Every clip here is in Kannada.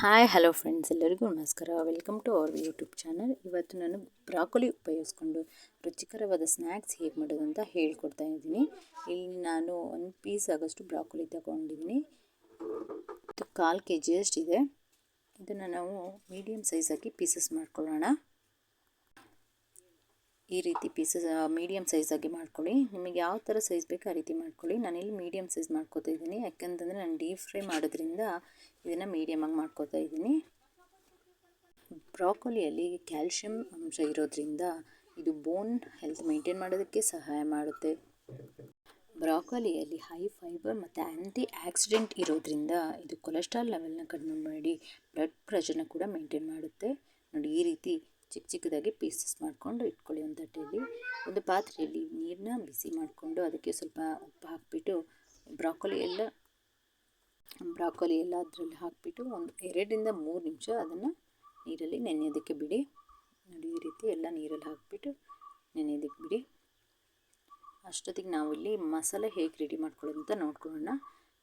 ಹಾಯ್ ಹಲೋ ಫ್ರೆಂಡ್ಸ್, ಎಲ್ಲರಿಗೂ ನಮಸ್ಕಾರ. Welcome to our YouTube channel. ಇವತ್ತು ನಾನು ಬ್ರಾಕೊಲಿ ಉಪಯೋಗಿಸ್ಕೊಂಡು ರುಚಿಕರವಾದ ಸ್ನ್ಯಾಕ್ಸ್ ಹೇಗೆ ಮಾಡೋದು ಅಂತ ಹೇಳ್ಕೊಡ್ತಾ ಇದ್ದೀನಿ. ಇಲ್ಲಿ ನಾನು 1 ಪೀಸ್ ಆಗೋಷ್ಟು ಬ್ರಾಕೊಲಿ ತಗೊಂಡಿದ್ದೀನಿ. ಇದು 1/4 kg ಅಷ್ಟಿದೆ. ಇದನ್ನು ನಾವು ಮೀಡಿಯಮ್ ಸೈಜಾಗಿ ಪೀಸಸ್ ಮಾಡ್ಕೊಳ್ಳೋಣ. ಈ ರೀತಿ ಪೀಸಸ್ ಮೀಡಿಯಮ್ ಸೈಜಾಗಿ ಮಾಡ್ಕೊಳ್ಳಿ. ನಿಮಗೆ ಯಾವ ಥರ ಸೈಜ್ ಬೇಕು ಆ ರೀತಿ ಮಾಡ್ಕೊಳ್ಳಿ. ನಾನಿಲ್ಲಿ ಮೀಡಿಯಮ್ ಸೈಜ್ ಮಾಡ್ಕೋತಾ ಇದ್ದೀನಿ, ಯಾಕೆಂತಂದರೆ ನಾನು ಡೀಪ್ ಫ್ರೈ ಮಾಡೋದ್ರಿಂದ ಇದನ್ನು ಮೀಡಿಯಮಾಗಿ ಮಾಡ್ಕೋತಾ ಇದ್ದೀನಿ. ಬ್ರಾಕೊಲಿಯಲ್ಲಿ ಕ್ಯಾಲ್ಶಿಯಂ ಅಂಶ ಇರೋದ್ರಿಂದ ಇದು ಬೋನ್ ಹೆಲ್ತ್ ಮೇಂಟೈನ್ ಮಾಡೋದಕ್ಕೆ ಸಹಾಯ ಮಾಡುತ್ತೆ. ಬ್ರಾಕೊಲಿಯಲ್ಲಿ ಹೈ ಫೈಬರ್ ಮತ್ತು ಆ್ಯಂಟಿ ಆಕ್ಸಿಡೆಂಟ್ ಇರೋದ್ರಿಂದ ಇದು ಕೊಲೆಸ್ಟ್ರಾಲ್ ಲೆವೆಲ್ನ ಕಡಿಮೆ ಮಾಡಿ ಬ್ಲಡ್ ಪ್ರೆಷರ್ನ ಕೂಡ ಮೇಂಟೈನ್ ಮಾಡುತ್ತೆ. ನೋಡಿ, ಈ ರೀತಿ ಚಿಕ್ಕ ಚಿಕ್ಕದಾಗಿ ಪೀಸಸ್ ಮಾಡಿಕೊಂಡು ಇಟ್ಕೊಳ್ಳಿ. ಒಂದು ತಟ್ಟೆಯಲ್ಲಿ ಒಂದು ಪಾತ್ರೆಯಲ್ಲಿ ನೀರನ್ನ ಬಿಸಿ ಮಾಡಿಕೊಂಡು ಅದಕ್ಕೆ ಸ್ವಲ್ಪ ಉಪ್ಪು ಹಾಕಿಬಿಟ್ಟು ಬ್ರಾಕೊಲಿ ಎಲ್ಲ ಅದರಲ್ಲಿ ಹಾಕಿಬಿಟ್ಟು ಒಂದು 2ರಿಂದ 3 ನಿಮಿಷ ಅದನ್ನು ನೀರಲ್ಲಿ ನೆನೆಯೋದಕ್ಕೆ ಬಿಡಿ. ನೋಡಿ, ಈ ರೀತಿ ಎಲ್ಲ ನೀರಲ್ಲಿ ಹಾಕಿಬಿಟ್ಟು ನೆನೆಯೋದಕ್ಕೆ ಬಿಡಿ. ಅಷ್ಟೊತ್ತಿಗೆ ನಾವಿಲ್ಲಿ ಮಸಾಲೆ ಹೇಗೆ ರೆಡಿ ಮಾಡ್ಕೊಳ್ಳೋದು ಅಂತ ನೋಡ್ಕೊಳ್ಳೋಣ.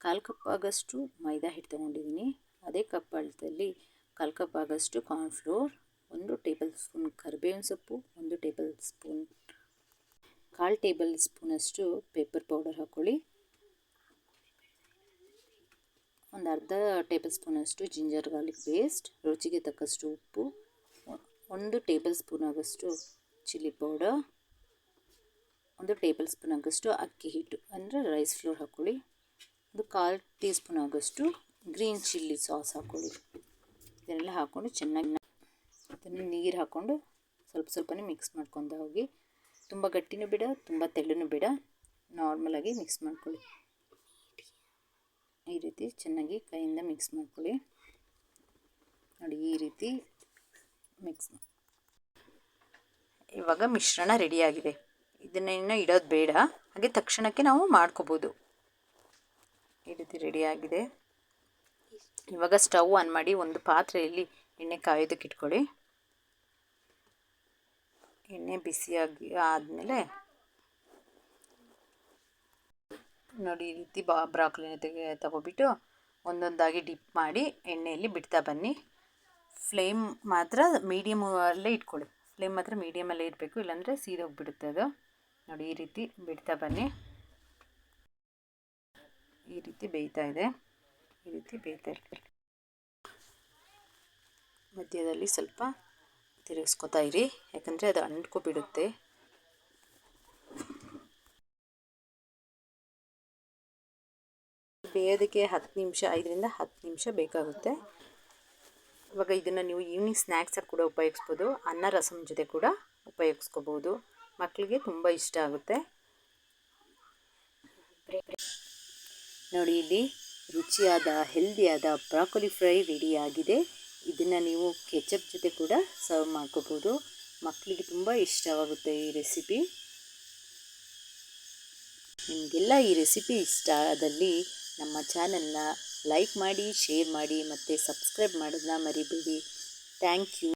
1/4 ಕಪ್ ಆಗೋಷ್ಟು ಮೈದಾ ಹಿಟ್ಟು ತೊಗೊಂಡಿದ್ದೀನಿ. ಅದೇ ಕಪ್ ಅಳತೆಯಲ್ಲಿ 1/4 ಕಪ್ ಆಗೋಷ್ಟು ಕಾರ್ನ್ಫ್ಲೋರ್, 1 ಟೇಬಲ್ ಸ್ಪೂನ್ ಕರಿಬೇವಿನ ಸೊಪ್ಪು, 1 ಟೇಬಲ್ ಸ್ಪೂನ್ 1/4 ಟೇಬಲ್ ಸ್ಪೂನಷ್ಟು ಪೆಪ್ಪರ್ ಪೌಡರ್ ಹಾಕ್ಕೊಳ್ಳಿ. ಒಂದು ಅರ್ಧ ಟೇಬಲ್ ಸ್ಪೂನಷ್ಟು ಜಿಂಜರ್ ಗಾರ್ಲಿಕ್ ಪೇಸ್ಟ್, ರುಚಿಗೆ ತಕ್ಕಷ್ಟು ಉಪ್ಪು, 1 ಟೇಬಲ್ ಸ್ಪೂನ್ ಆಗೋಷ್ಟು ಚಿಲ್ಲಿ ಪೌಡರ್, 1 ಟೇಬಲ್ ಸ್ಪೂನ್ ಆಗೋಷ್ಟು ಅಕ್ಕಿ ಹಿಟ್ಟು ಅಂದರೆ ರೈಸ್ ಫ್ಲೋರ್ ಹಾಕ್ಕೊಳ್ಳಿ. ಒಂದು 1/4 ಟೀ ಸ್ಪೂನ್ ಆಗೋಷ್ಟು ಗ್ರೀನ್ ಚಿಲ್ಲಿ ಸಾಸ್ ಹಾಕ್ಕೊಳ್ಳಿ. ಇದನ್ನೆಲ್ಲ ಹಾಕ್ಕೊಂಡು ಚೆನ್ನಾಗಿ ಅದನ್ನು ನೀರು ಹಾಕ್ಕೊಂಡು ಸ್ವಲ್ಪನೇ ಮಿಕ್ಸ್ ಮಾಡ್ಕೊತಾ ಹೋಗಿ. ತುಂಬ ಗಟ್ಟಿನೂ ಬೇಡ, ತುಂಬ ತೆಳ್ಳನೂ ಬೇಡ, ನಾರ್ಮಲಾಗಿ ಮಿಕ್ಸ್ ಮಾಡ್ಕೊಳ್ಳಿ. ಈ ರೀತಿ ಚೆನ್ನಾಗಿ ಕೈಯಿಂದ ಮಿಕ್ಸ್ ಮಾಡ್ಕೊಳ್ಳಿ. ನೋಡಿ, ಈ ರೀತಿ ಮಿಕ್ಸ್. ಇವಾಗ ಮಿಶ್ರಣ ರೆಡಿಯಾಗಿದೆ. ಇದನ್ನೇನು ಇಡೋದು ಬೇಡ, ಹಾಗೆ ತಕ್ಷಣಕ್ಕೆ ನಾವು ಮಾಡ್ಕೋಬೋದು. ಈ ರೀತಿ ರೆಡಿಯಾಗಿದೆ. ಇವಾಗ ಸ್ಟವ್ ಆನ್ ಮಾಡಿ ಒಂದು ಪಾತ್ರೆಯಲ್ಲಿ ಎಣ್ಣೆ ಕಾಯೋದಕ್ಕೆ ಇಟ್ಕೊಳ್ಳಿ. ಎಣ್ಣೆ ಬಿಸಿಯಾಗಿ ಆದಮೇಲೆ ನೋಡಿ, ಈ ರೀತಿ ಬ್ರಾಕೊಲಿನ ತಗೊಬಿಟ್ಟು ಒಂದೊಂದಾಗಿ ಡಿಪ್ ಮಾಡಿ ಎಣ್ಣೆಯಲ್ಲಿ ಬಿಡ್ತಾ ಬನ್ನಿ. ಫ್ಲೇಮ್ ಮಾತ್ರ ಮೀಡಿಯಮಲ್ಲೇ ಇಟ್ಕೊಳ್ಳಿ. ಫ್ಲೇಮ್ ಮಾತ್ರ ಮೀಡಿಯಮಲ್ಲೇ ಇರಬೇಕು, ಇಲ್ಲಾಂದರೆ ಸೀದೋಗಿಬಿಡುತ್ತೆ ಅದು. ನೋಡಿ, ಈ ರೀತಿ ಬಿಡ್ತಾ ಬನ್ನಿ. ಈ ರೀತಿ ಬೇಯ್ತಾ ಇದೆ. ಈ ರೀತಿ ಬೇಯ್ತಾ ಇರ್ಬೇಕು. ಮಧ್ಯದಲ್ಲಿ ಸ್ವಲ್ಪ ತಿರುಗಿಸ್ಕೊತಾ ಇರಿ, ಯಾಕಂದರೆ ಅದು ಅಂಟ್ಕೊಬಿಡುತ್ತೆ. ಬೇಯೋದಕ್ಕೆ 5ರಿಂದ 10 ನಿಮಿಷ ಬೇಕಾಗುತ್ತೆ. ಇವಾಗ ಇದನ್ನು ನೀವು ಈವ್ನಿಂಗ್ ಸ್ನ್ಯಾಕ್ಸಾಗಿ ಕೂಡ ಉಪಯೋಗಿಸ್ಬೋದು. ಅನ್ನ ರಸಂ ಜೊತೆ ಕೂಡ ಉಪಯೋಗಿಸ್ಕೋಬೋದು. ಮಕ್ಕಳಿಗೆ ತುಂಬ ಇಷ್ಟ ಆಗುತ್ತೆ. ನೋಡಿ, ಇಲ್ಲಿ ರುಚಿಯಾದ ಹೆಲ್ದಿಯಾದ ಬ್ರಾಕೊಲಿ ಫ್ರೈ ರೆಡಿಯಾಗಿದೆ. ಇದನ್ನು ನೀವು ಕೆಚಪ್ ಜೊತೆ ಕೂಡ ಸರ್ವ್ ಮಾಡ್ಕೋಬೋದು. ಮಕ್ಕಳಿಗೆ ತುಂಬ ಇಷ್ಟವಾಗುತ್ತೆ ಈ ರೆಸಿಪಿ. ನಿಮಗೆಲ್ಲ ಈ ರೆಸಿಪಿ ಇಷ್ಟ ಆದಲ್ಲಿ ನಮ್ಮ ಚಾನಲ್ನ ಲೈಕ್ ಮಾಡಿ, ಶೇರ್ ಮಾಡಿ ಮತ್ತು ಸಬ್ಸ್ಕ್ರೈಬ್ ಮಾಡೋದನ್ನ ಮರಿಬೇಡಿ. Thank you.